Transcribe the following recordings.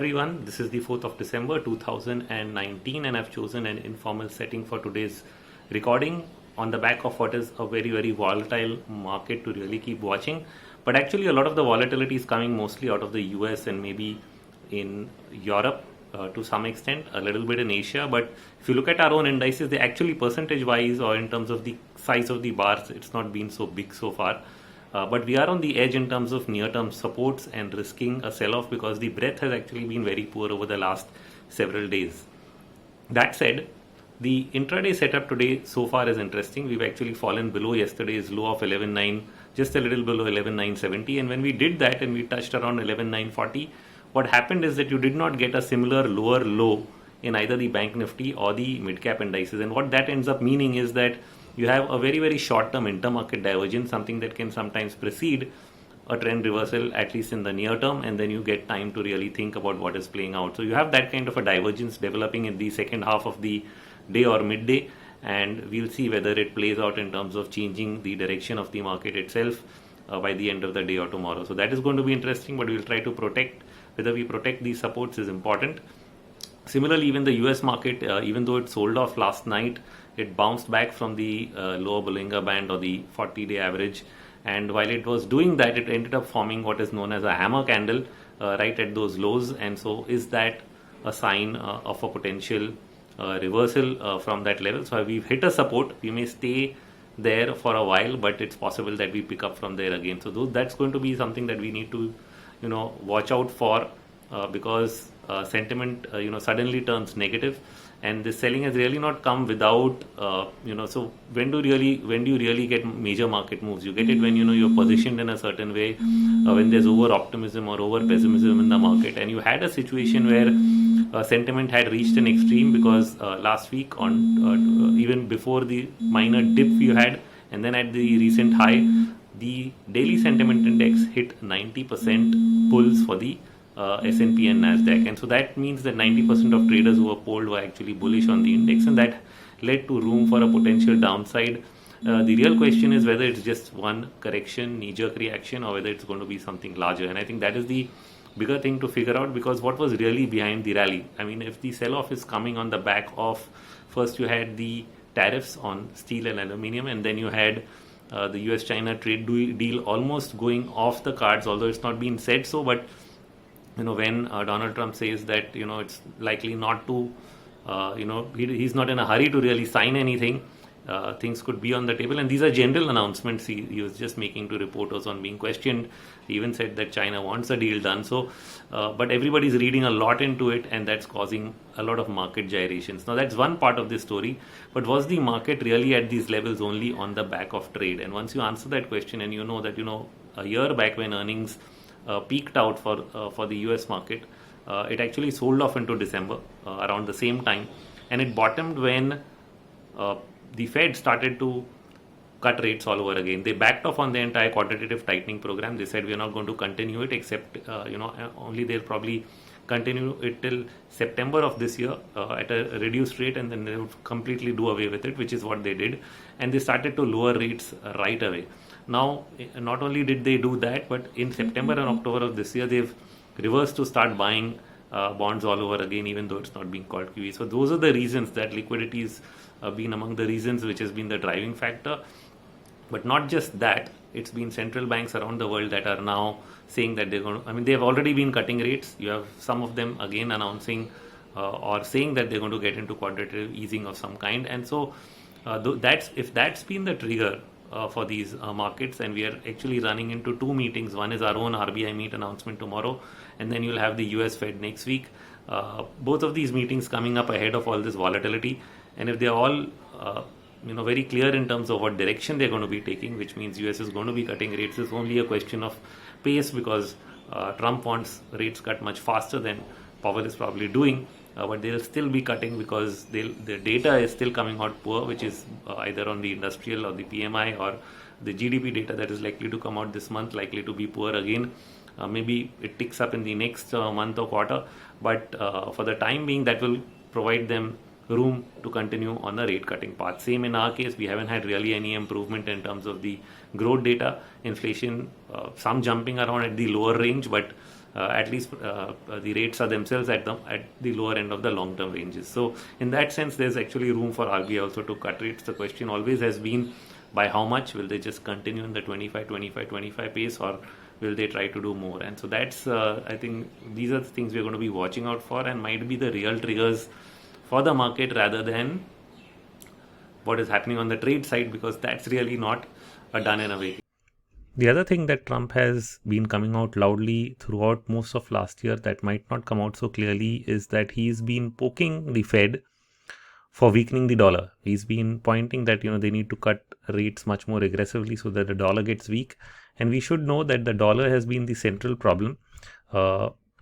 everyone, this is the 4th of December 2019 and I've chosen an informal setting for today's recording on the back of what is a very volatile market to really keep watching. But actually a lot of the volatility is coming mostly out of the US and maybe in Europe to some extent, a little bit in Asia. But if you look at our own indices, they actually percentage wise or in terms of the size of the bars, it's not been so big so far. But we are on the edge in terms of near-term supports and risking a sell-off because the breadth has actually been very poor over the last several days. That said, the intraday setup today so far is interesting. We've actually fallen below yesterday's low of 11.9, just a little below 11.970. And when we did that and we touched around 11.940, what happened is that you did not get a similar lower low in either the Bank Nifty or the mid-cap indices. And what that ends up meaning is that you have a very short-term intermarket divergence, something that can sometimes precede a trend reversal, at least in the near term, and then you get time to really think about what is playing out. So you have that kind of a divergence developing in the second half of the day or midday, and we'll see whether it plays out in terms of changing the direction of the market itself by the end of the day or tomorrow. So that is going to be interesting, but we'll try to protect. Whether we protect these supports is important. Similarly, even the US market, even though it sold off last night, it bounced back from the lower Bollinger Band or the 40-day average. And while it was doing that, it ended up forming what is known as a hammer candle right at those lows. And so is that a sign of a potential reversal from that level? So we've hit a support. We may stay there for a while, but it's possible that we pick up from there again. So that's going to be something that we need to watch out for because sentiment suddenly turns negative, and this selling has really not come without so when do you really get major market moves? You get it when you're positioned in a certain way, when there's over optimism or over pessimism in the market. And you had a situation where sentiment had reached an extreme because last week on even before the minor dip you had, and then at the recent high, the daily sentiment index hit 90% pulls for the S&P and Nasdaq, and so that means that 90% of traders who were polled were actually bullish on the index, and that led to room for a potential downside. The real question is whether it's just one correction, knee-jerk reaction, or whether it's going to be something larger. And I think that is the bigger thing to figure out, because what was really behind the rally? I mean, if the sell-off is coming on the back of, first you had the tariffs on steel and aluminium, and then you had the US-China trade deal almost going off the cards, although it's not been said so. But when Donald Trump says that it's likely not to, he's not in a hurry to really sign anything, things could be on the table. And these are general announcements he was just making to reporters on being questioned. He even said that China wants a deal done. So, but everybody's reading a lot into it, and that's causing a lot of market gyrations. Now, that's one part of the story. But was the market really at these levels only on the back of trade? And once you answer that question, and you know that a year back when earnings peaked out for the US market, it actually sold off into December around the same time, and it bottomed when the Fed started to cut rates all over again. They backed off on the entire quantitative tightening program. They said we're not going to continue it, except only they'll probably continue it till September of this year at a reduced rate, and then they would completely do away with it, which is what they did. And they started to lower rates right away. Now, not only did they do that, but in September and October of this year, they've reversed to start buying bonds all over again, even though it's not being called QE. So those are the reasons that liquidity has been among the reasons which has been the driving factor. But not just that, it's been central banks around the world that are now saying that they're going to, they've already been cutting rates. You have some of them again announcing or saying that they're going to get into quantitative easing of some kind. And so if that's been the trigger for these markets, and we are actually running into two meetings. One is our own RBI meet announcement tomorrow, and then you'll have the US Fed next week. Both of these meetings coming up ahead of all this volatility, and if they're all very clear in terms of what direction they're going to be taking, which means US is going to be cutting rates, it's only a question of pace, because Trump wants rates cut much faster than Powell is probably doing. But they'll still be cutting because the data is still coming out poor, which is either on the industrial or the PMI or the GDP data that is likely to come out this month, likely to be poor again. Maybe it ticks up in the next month or quarter, but for the time being, that will provide them room to continue on the rate cutting path. Same in our case, we haven't had really any improvement in terms of the growth data. Inflation, some jumping around at the lower range, but at least the rates are themselves at the lower end of the long-term ranges. So in that sense, there's actually room for RBI also to cut rates. The question always has been by how much. Will they just continue in the 25 pace, or will they try to do more? And so that's I think these are the things we're going to be watching out for, and might be the real triggers for the market rather than what is happening on the trade side, because that's really not a done and away. The other thing that Trump has been coming out loudly throughout most of last year that might not come out so clearly is that he's been poking the Fed for weakening the dollar. He's been pointing that they need to cut rates much more aggressively so that the dollar gets weak. And we should know that the dollar has been the central problem.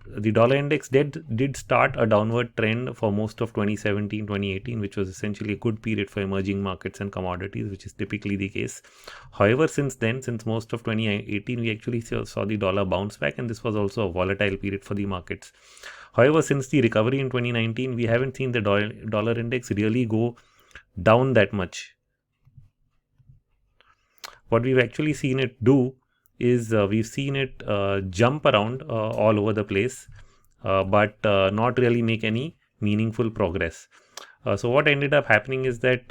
The dollar index did start a downward trend for most of 2017, 2018, which was essentially a good period for emerging markets and commodities, which is typically the case. However, since most of 2018, we actually saw the dollar bounce back, and this was also a volatile period for the markets. However, since the recovery in 2019, we haven't seen the dollar index really go down that much. What we've actually seen it do is we've seen it jump around all over the place, but not really make any meaningful progress. So what ended up happening is that,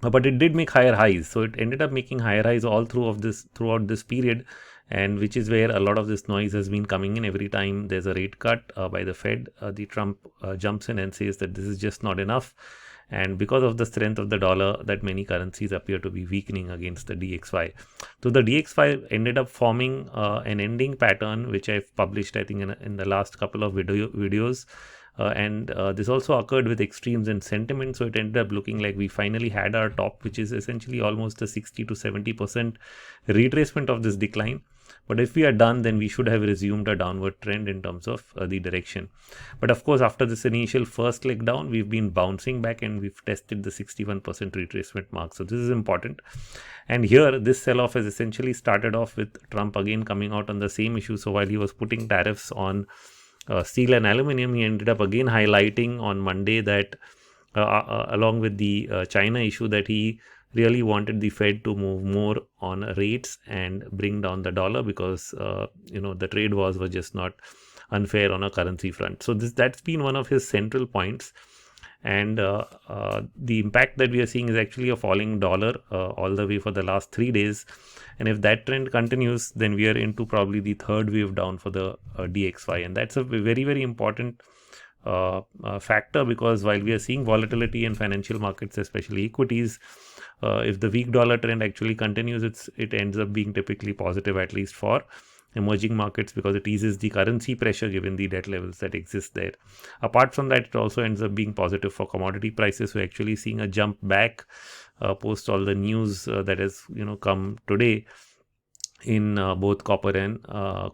but it did make higher highs. So it ended up making higher highs all throughout this period, and which is where a lot of this noise has been coming in. Every time there's a rate cut by the Fed, the Trump jumps in and says that this is just not enough. And because of the strength of the dollar, that many currencies appear to be weakening against the DXY. So the DXY ended up forming an ending pattern, which I've published, I think, in the last couple of videos. And this also occurred with extremes in sentiment. So it ended up looking like we finally had our top, which is essentially almost a 60 to 70% retracement of this decline. But if we are done, then we should have resumed a downward trend in terms of the direction. But of course, after this initial first leg down, we've been bouncing back and we've tested the 61% retracement mark. So this is important. And here, this sell-off has essentially started off with Trump again coming out on the same issue. So while he was putting tariffs on steel and aluminum, he ended up again highlighting on Monday that along with the China issue, that he really wanted the Fed to move more on rates and bring down the dollar, because the trade wars were just not unfair on a currency front. So that's been one of his central points. And the impact that we are seeing is actually a falling dollar all the way for the last 3 days. And if that trend continues, then we are into probably the third wave down for the DXY. And that's a very, very important factor, because while we are seeing volatility in financial markets, especially equities, if the weak dollar trend actually continues, it ends up being typically positive, at least for emerging markets, because it eases the currency pressure given the debt levels that exist there. Apart from that, it also ends up being positive for commodity prices. We're actually seeing a jump back post all the news that has come today in both copper and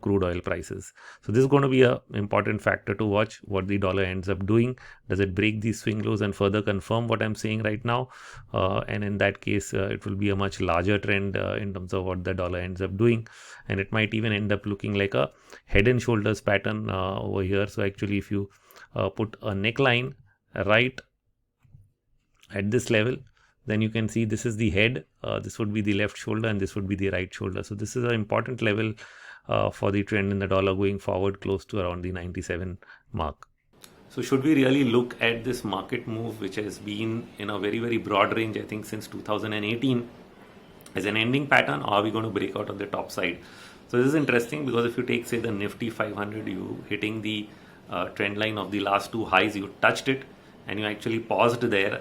crude oil prices. So this is going to be an important factor to watch, what the dollar ends up doing. Does it break these swing lows and further confirm what I'm saying right now? And in that case, it will be a much larger trend in terms of what the dollar ends up doing. And it might even end up looking like a head and shoulders pattern over here. So actually, if you put a neckline right at this level, then you can see this is the head, this would be the left shoulder, and this would be the right shoulder. So this is an important level for the trend in the dollar going forward, close to around the 97 mark. So should we really look at this market move, which has been in a very, very broad range, I think since 2018, as an ending pattern, or are we going to break out on the top side? So this is interesting, because if you take, say, the Nifty 500, you hitting the trend line of the last two highs, you touched it and you actually paused there.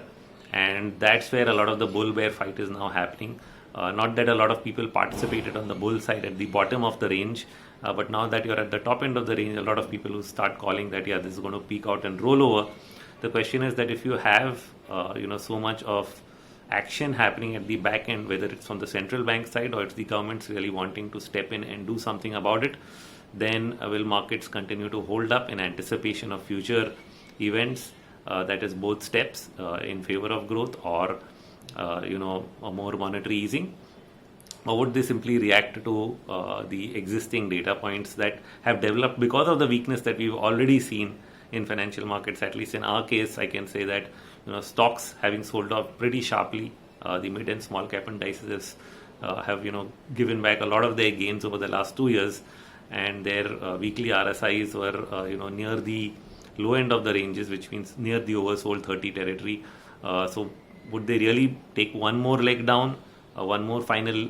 And that's where a lot of the bull-bear fight is now happening. Not that a lot of people participated on the bull side at the bottom of the range, but now that you're at the top end of the range, a lot of people who start calling that, yeah, this is going to peak out and roll over. The question is that if you have, so much of action happening at the back end, whether it's from the central bank side or it's the government's really wanting to step in and do something about it, then will markets continue to hold up in anticipation of future events? That is both steps in favor of growth, or a more monetary easing, or would they simply react to the existing data points that have developed because of the weakness that we've already seen in financial markets? At least in our case, I can say that stocks having sold off pretty sharply, the mid and small cap indices have given back a lot of their gains over the last 2 years. and their weekly RSIs were near the low end of the ranges, which means near the oversold 30 territory. So would they really take one more leg down, one more final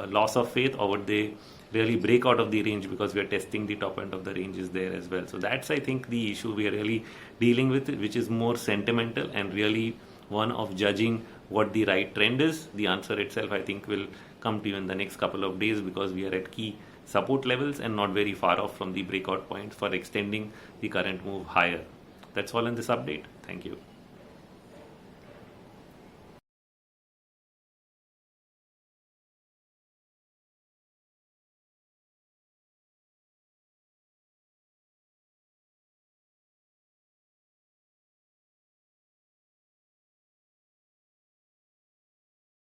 loss of faith, or would they really break out of the range because we are testing the top end of the ranges there as well? So that's, I think, the issue we are really dealing with, which is more sentimental and really one of judging what the right trend is. The answer itself, I think, will come to you in the next couple of days, because we are at key support levels and not very far off from the breakout points for extending the current move higher. That's all in this update. Thank you.